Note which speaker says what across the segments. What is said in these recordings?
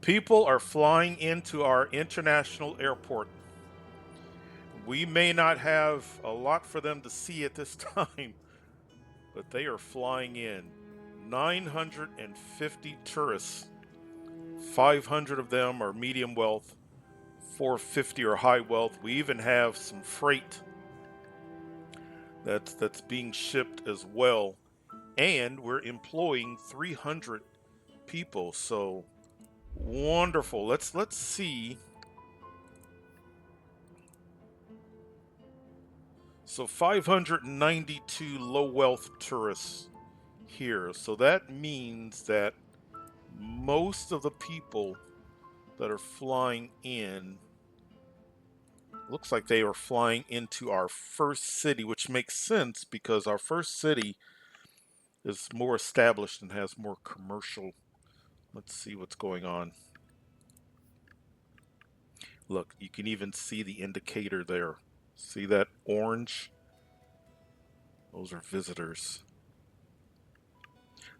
Speaker 1: People are flying into our international airport. We may not have a lot for them to see at this time, but they are flying in. 950 tourists. 500 of them are medium wealth, 450 are high wealth. We even have some freight that's being shipped as well, and we're employing 300 people. So wonderful. Let's see. So 592 low wealth tourists here. So that means that most of the people that are flying in looks like they are flying into our first city, which makes sense because our first city is more established and has more commercial. Let's see what's going on. Look, you can even see the indicator there. See that orange? Those are visitors.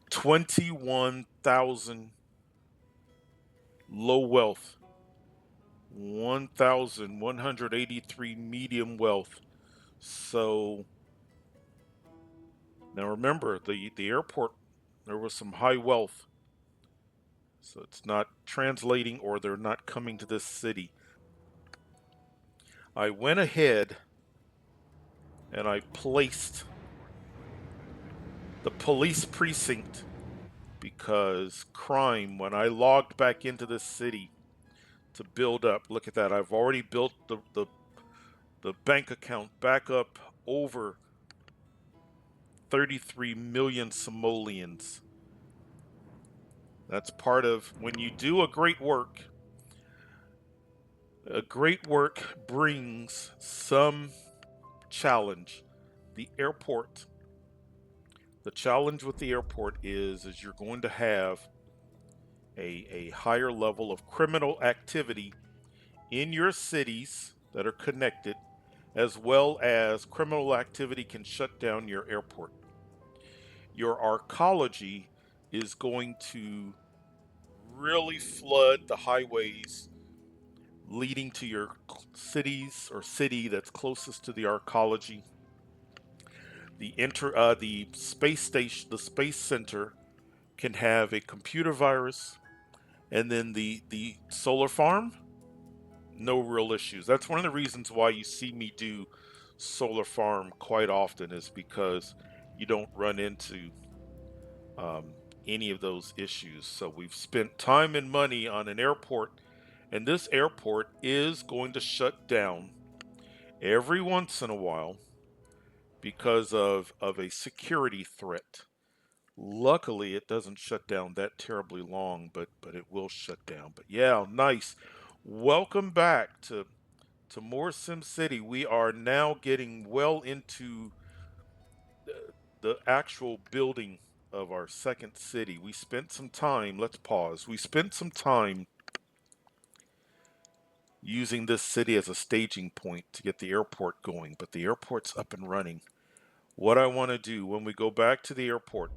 Speaker 1: 21,000 low wealth, 1,183 medium wealth. So now remember, the airport, there was some high wealth. So it's not translating or they're not coming to this city. I went ahead and I placed the police precinct because crime, when I logged back into this city to build up, look at that, I've already built the bank account back up over 33 million simoleons. That's part of when you do a great work brings some challenge. The airport, the challenge with the airport is you're going to have a higher level of criminal activity in your cities that are connected, as well as criminal activity can shut down your airport. Your arcology is going to really flood the highways leading to your cities or city that's closest to the arcology. The space station, the space center can have a computer virus, and then the solar farm, no real issues. That's one of the reasons why you see me do solar farm quite often, is because you don't run into um, any of those issues. So we've spent time and money on an airport, and this airport is going to shut down every once in a while because of a security threat. Luckily, it doesn't shut down that terribly long, but it will shut down. But yeah, nice. Welcome back to more SimCity. We are now getting well into the actual building of our second city. We spent some time, let's pause. We spent some time using this city as a staging point to get the airport going, but the airport's up and running. What I want to do when we go back to the airport,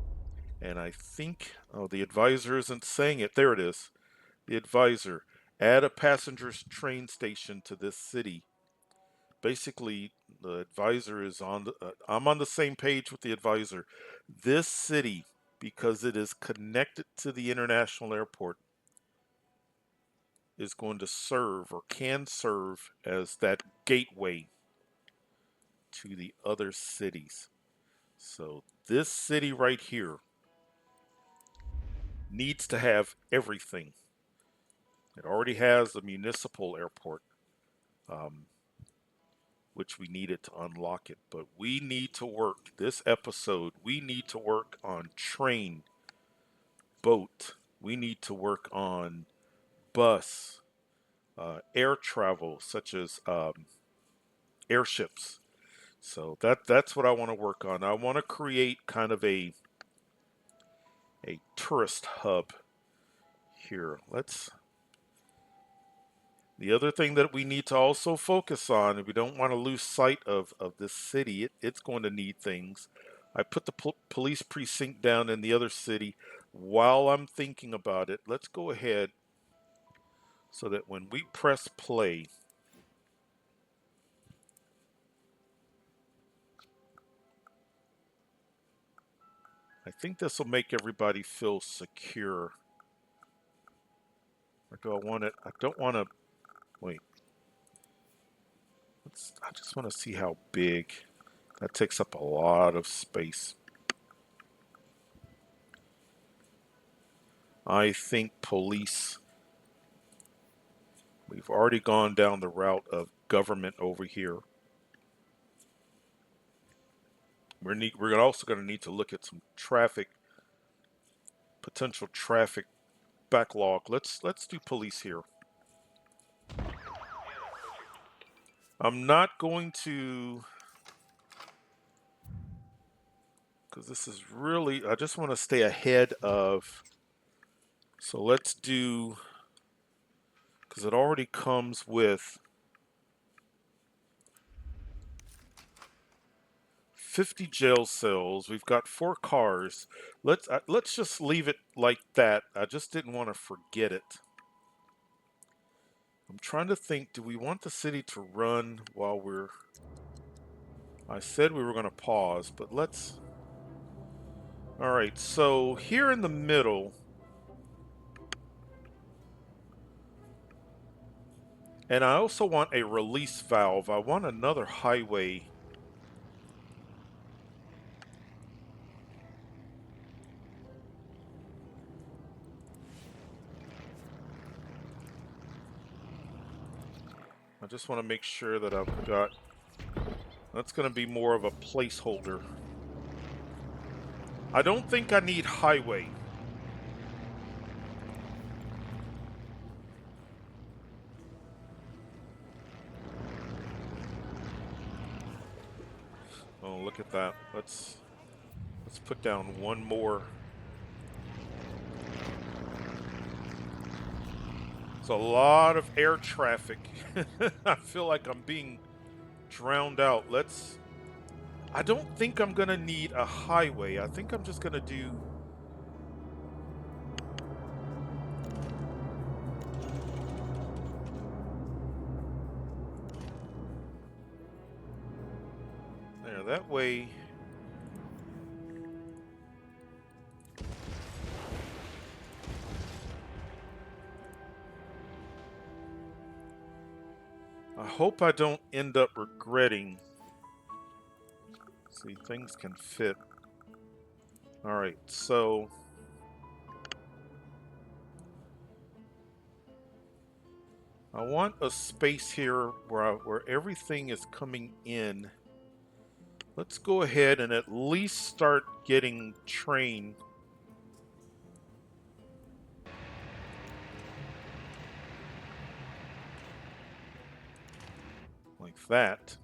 Speaker 1: and I think, oh, the advisor isn't saying it. There it is. The advisor, add a passenger's train station to this city. Basically, the advisor is I'm on the same page with the advisor. This city, because it is connected to the international airport, is going to serve or can serve as that gateway to the other cities. So this city right here needs to have everything. It already has a municipal airport, um, which we needed to unlock it. But we need to work this episode. We need to work on train, boat. We need to work on bus, air travel, such as airships. So that's what I want to work on. I want to create kind of a tourist hub here. Let's. The other thing that we need to also focus on, and we don't want to lose sight of this city, it's going to need things. I put the police precinct down in the other city. While I'm thinking about it, let's go ahead. so that when we press play, I think this will make everybody feel secure. Or do I want it? I don't want to. Wait. I just want to see how big. That takes up a lot of space. I think police. We've already gone down the route of government over here. We're also going to need to look at some potential traffic backlog. Let's do police here. I'm not going to, because this is really, I just want to stay ahead of, so let's do, because it already comes with 50 jail cells. We've got 4 cars. Let's just leave it like that. I just didn't want to forget it. I'm trying to think, do we want the city to run while we're... I said we were going to pause, but let's... Alright, so here in the middle... And I also want a release valve. I want another highway. I just want to make sure that I've got... That's going to be more of a placeholder. I don't think I need highway. Oh, look at that. Let's put down one more. It's a lot of air traffic. I feel like I'm being drowned out. I don't think I'm gonna need a highway. I think I'm just gonna do... There, that way... I hope I don't end up regretting. See, things can fit. Alright, so... I want a space here where everything is coming in. Let's go ahead and at least start getting train. Like that.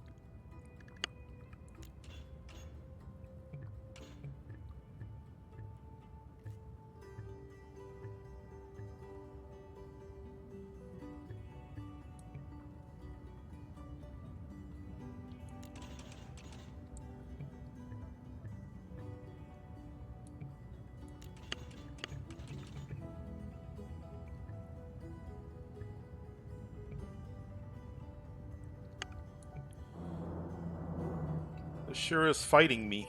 Speaker 1: It sure is fighting me.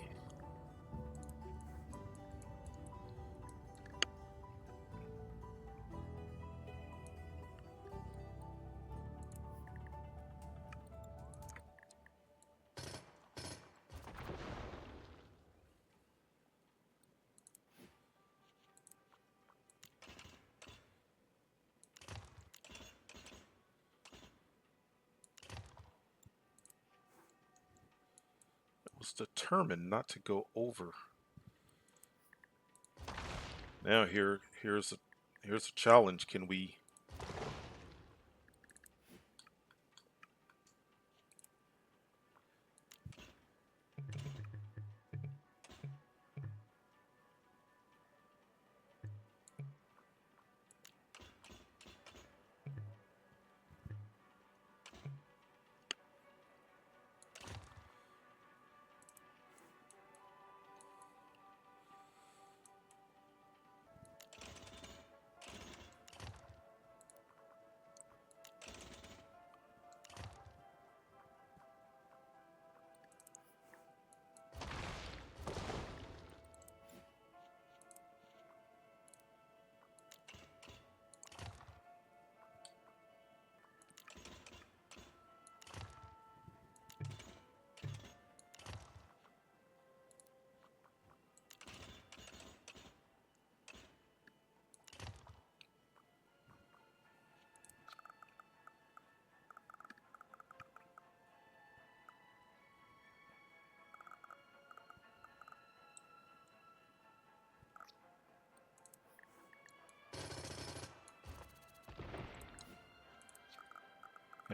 Speaker 1: Was determined not to go over. Now here's a challenge. Can we...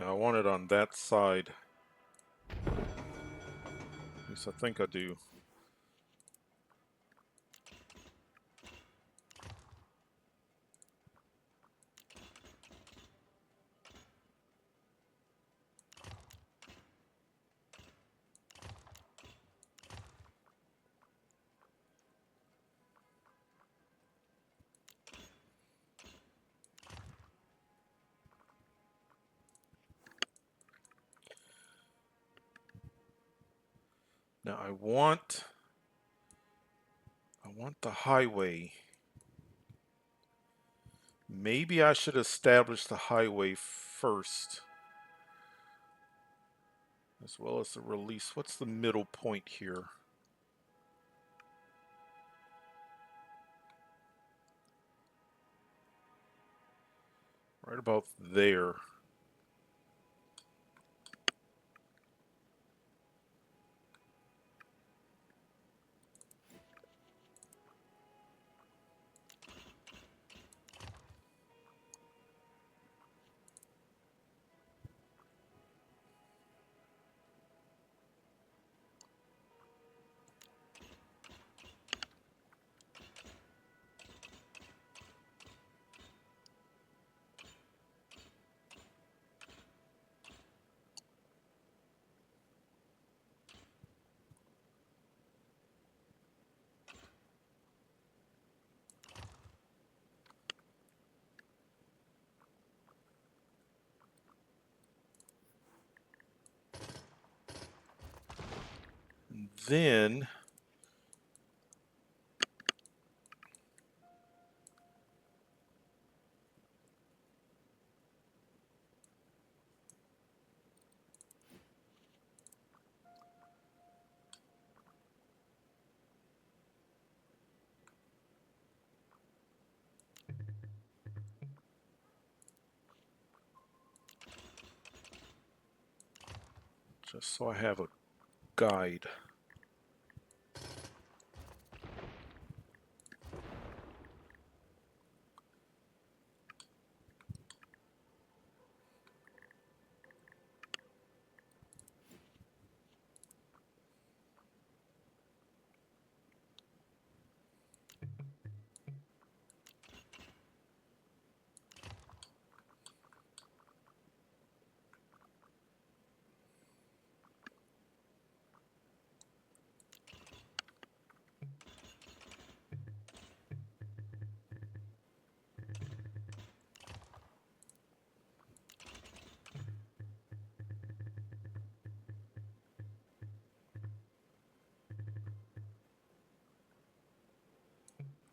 Speaker 1: Yeah, I want it on that side. At least I think I do. Now I want the highway. Maybe I should establish the highway first, as well as the release. What's the middle point here? Right about there. And then just so I have a guide.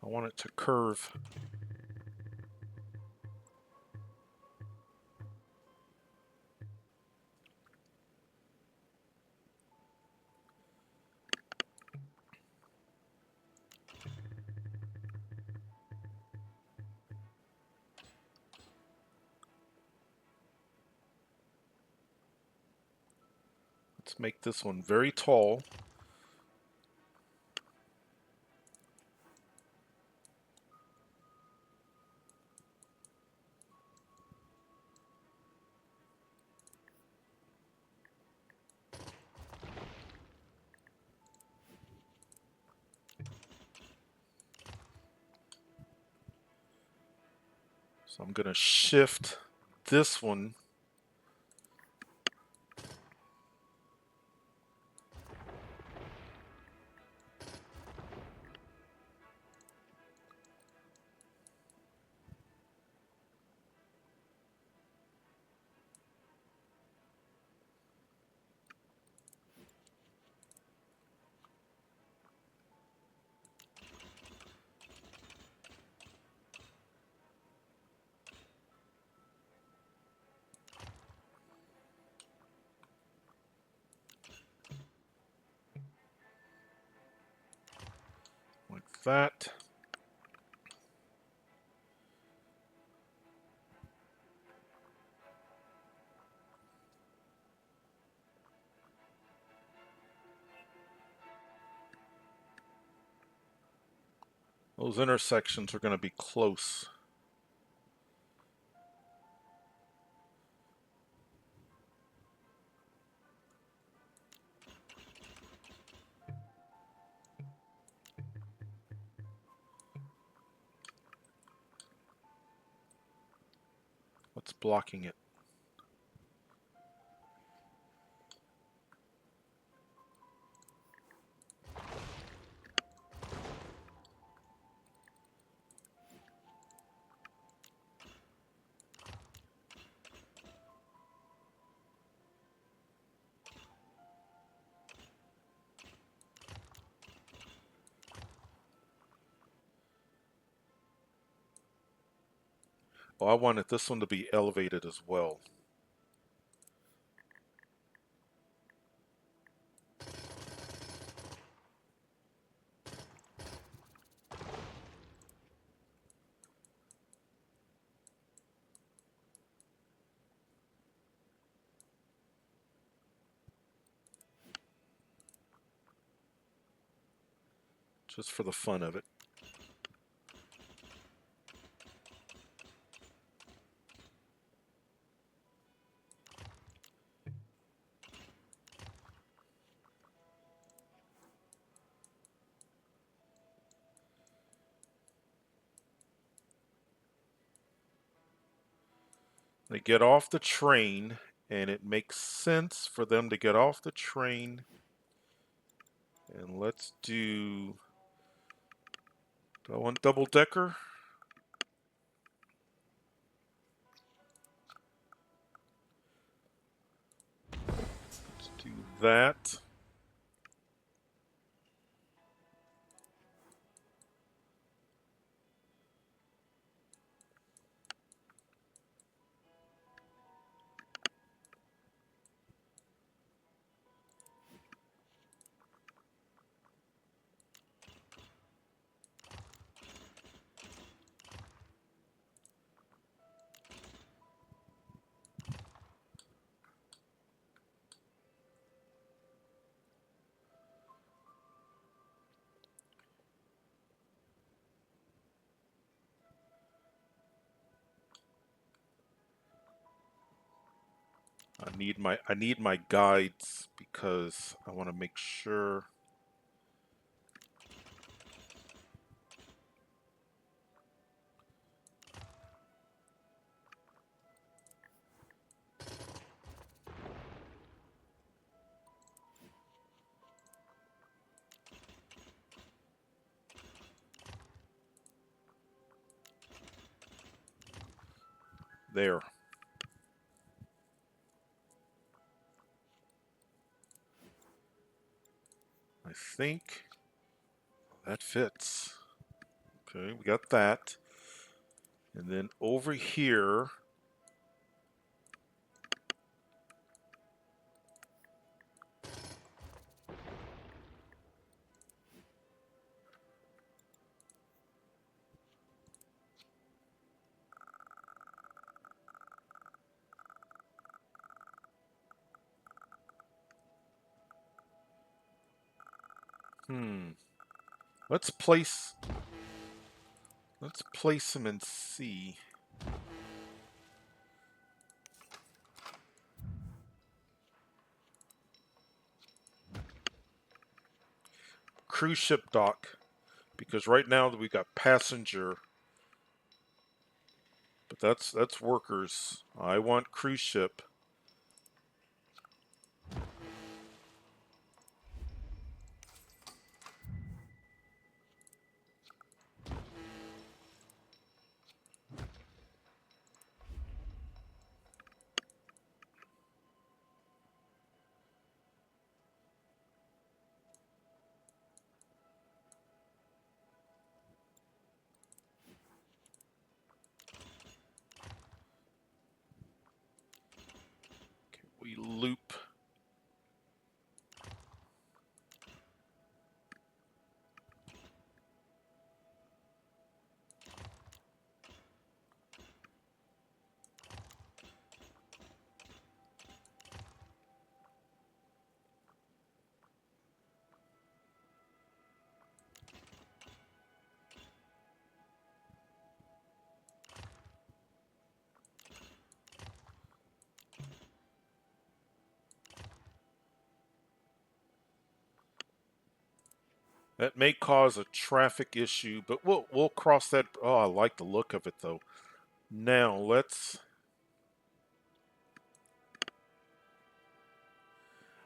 Speaker 1: I want it to curve. Let's make this one very tall. So I'm going to shift this one like that. Those intersections are going to be close. What's blocking it? Oh, I wanted this one to be elevated as well. Just for the fun of it. They get off the train, and it makes sense for them to get off the train. And let's do I want double decker? Let's do that. I need my guides because I want to make sure. There. I think that fits. Okay, we got that. And then over here, let's place them in C. Cruise ship dock, because right now we got passenger, but that's workers. I want cruise ship. Okay, we loop. That may cause a traffic issue, but we'll cross that. Oh, I like the look of it though. Now let's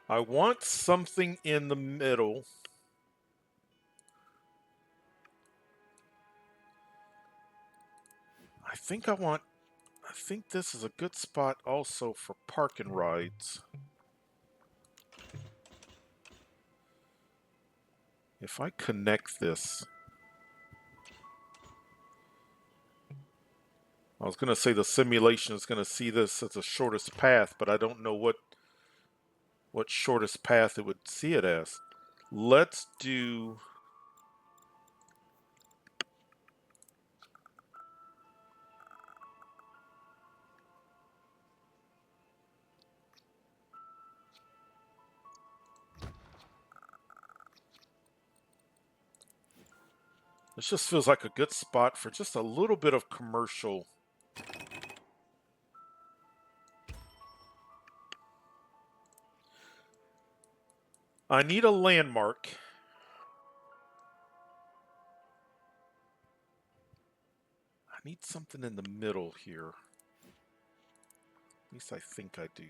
Speaker 1: I want something in the middle. I think this is a good spot also for park and rides. If I connect this, I was going to say the simulation is going to see this as the shortest path, but I don't know what shortest path it would see it as. Let's do... This just feels like a good spot for just a little bit of commercial. I need a landmark. I need something in the middle here. At least I think I do.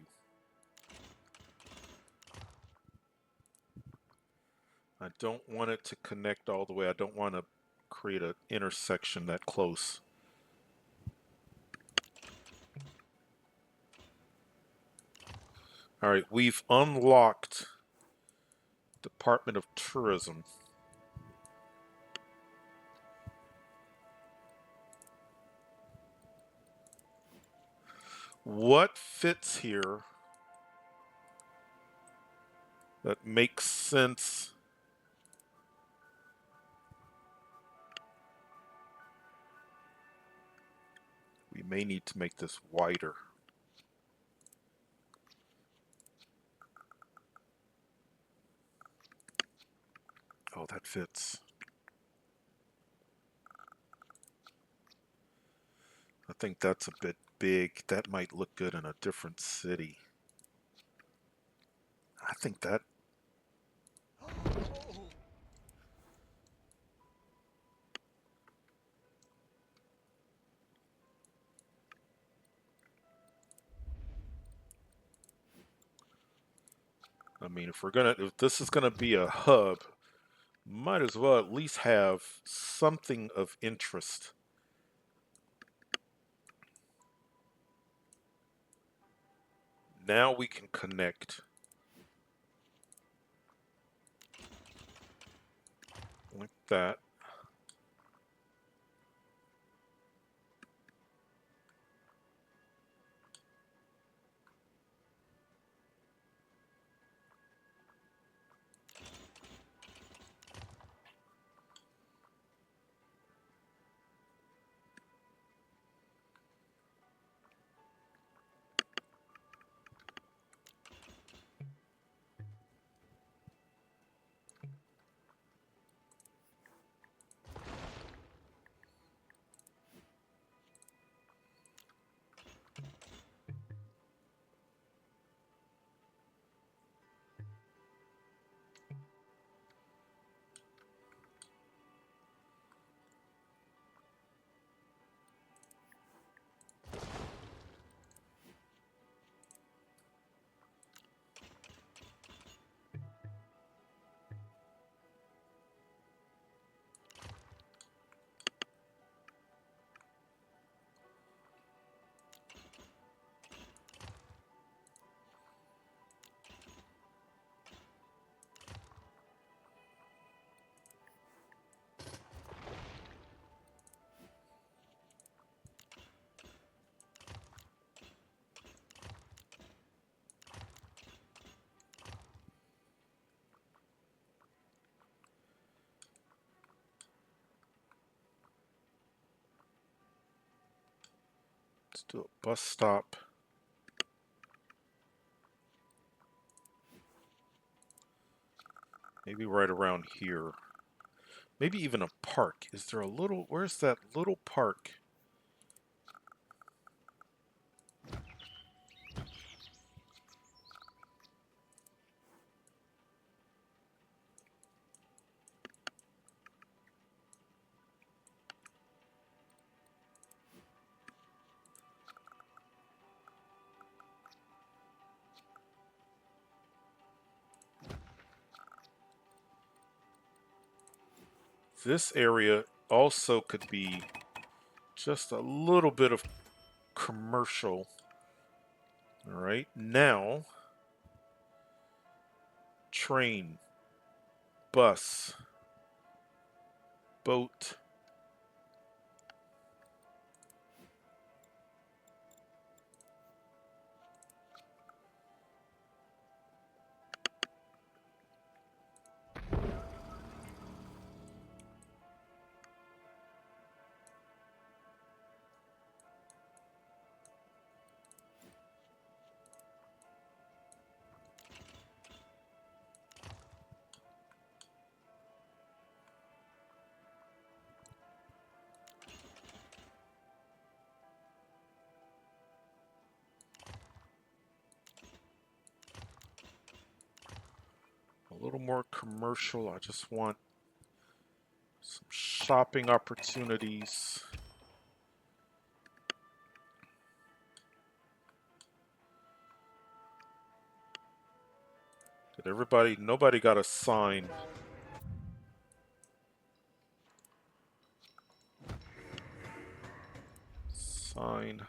Speaker 1: I don't want it to connect all the way. I don't want to create an intersection that close. All right, we've unlocked Department of Tourism. What fits here that makes sense? We may need to make this wider. Oh, that fits. I think that's a bit big. That might look good in a different city. I think that... I mean, if this is gonna be a hub, might as well at least have something of interest. Now we can connect. Like that. Let's do a bus stop. Maybe right around here. Maybe even a park. Is there a little... Where's that little park? This area also could be just a little bit of commercial. All right, now train, bus, boat. A little more commercial. I just want some shopping opportunities. Did everybody, nobody got a sign. Sign.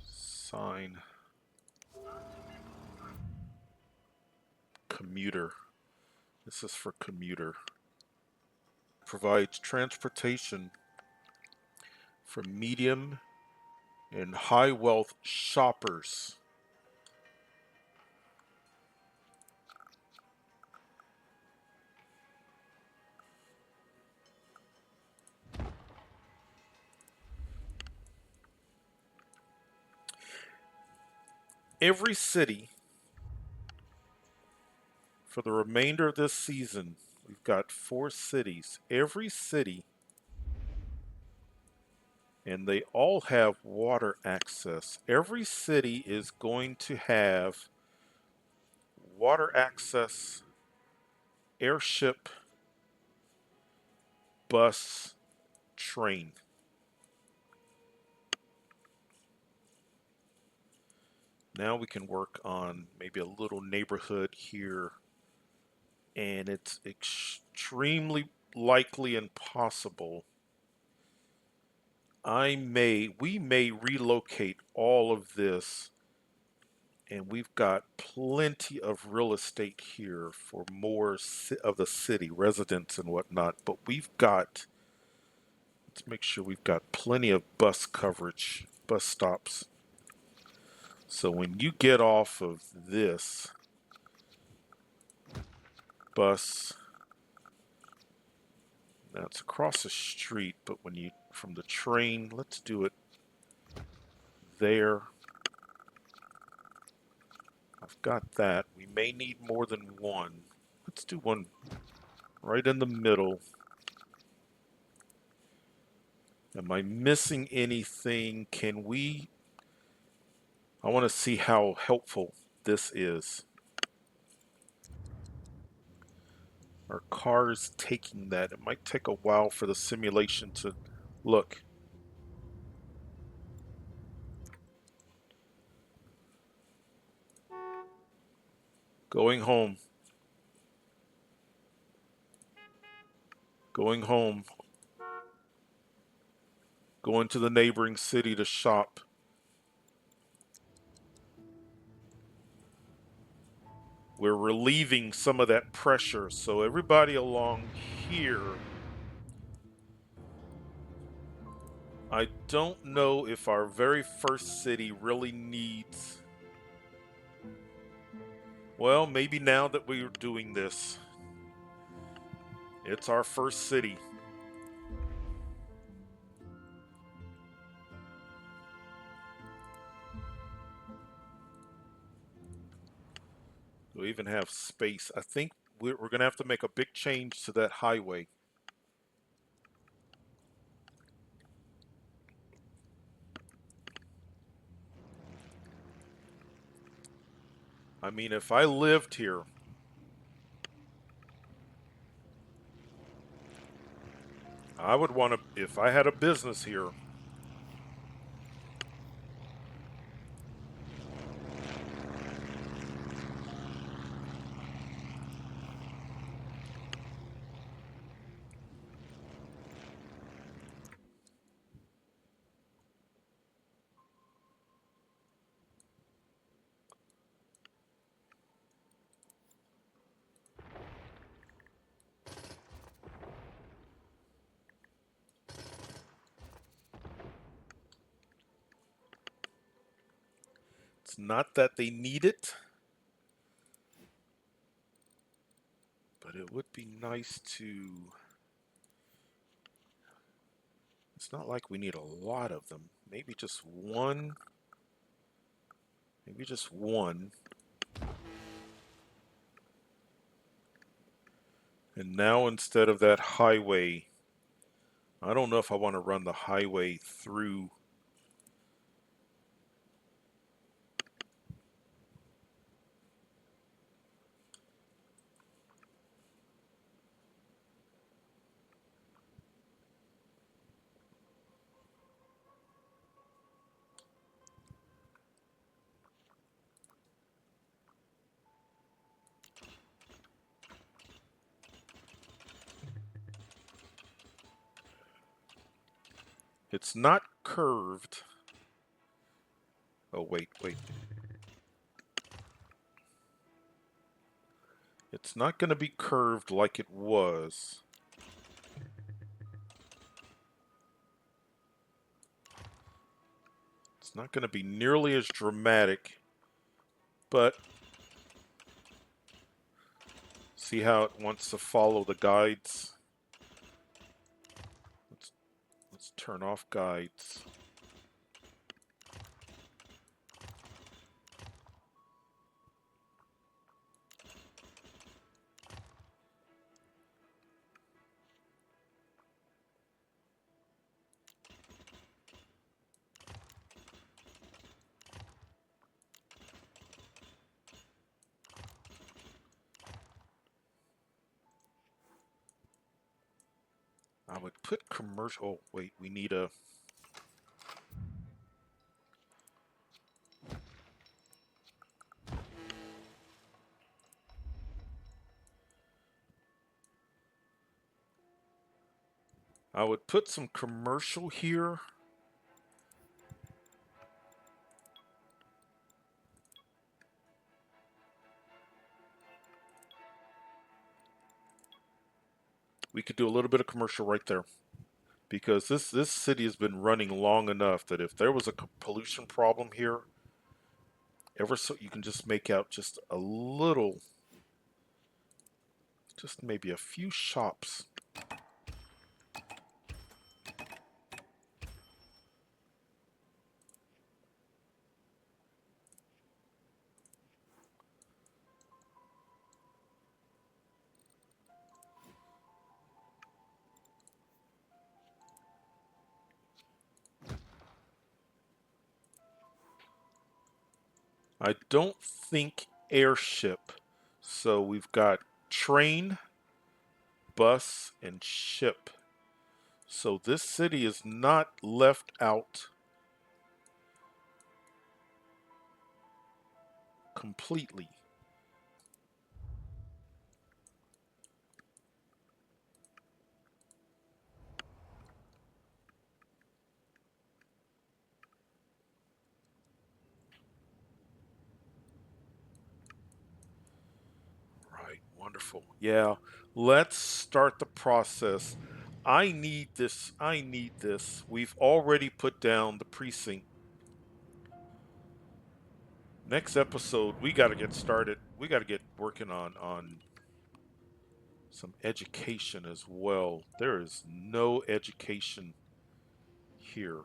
Speaker 1: Sign. Commuter. This is for commuter. Provides transportation for medium and high wealth shoppers. Every city for the remainder of this season, we've got 4 cities. Every city, and they all have water access. Every city is going to have water access, airship, bus, train. Now we can work on maybe a little neighborhood here, and it's extremely likely and possible we may relocate all of this, and we've got plenty of real estate here for more of the city residents and whatnot, but let's make sure we've got plenty of bus coverage, bus stops. So when you get off of this bus, that's across the street, but when you from the train, let's do it there. I've got that. We may need more than one. Let's do one right in the middle. Am I missing anything? I want to see how helpful this is. Are cars taking that? It might take a while for the simulation to look. Going home. Going home. Going to the neighboring city to shop. We're relieving some of that pressure. So everybody along here, I don't know if our very first city really needs, well, maybe now that we're doing this, it's our first city. We even have space. I think we're going to have to make a big change to that highway. I mean, if I lived here, I would want to, if I had a business here, It's not that they need it, but it would be nice to... It's not like we need a lot of them. Maybe just one. Maybe just one. And now instead of that highway, I don't know if I want to run the highway through. It's not curved. Oh, wait, wait. It's not going to be curved like it was. It's not going to be nearly as dramatic, but see how it wants to follow the guides? Let's turn off guides. I would put commercial. Oh, wait, we need a... I would put some commercial here. We could do a little bit of commercial right there. Because this city has been running long enough that if there was a pollution problem here, ever so you can just make out just a little, just maybe a few shops. I don't think airship. So we've got train, bus, and ship. So this city is not left out completely. Right, wonderful. Yeah, let's start the process. I need this. I need this. We've already put down the precinct. Next episode, we got to get started. We got to get working on some education as well. There is no education here.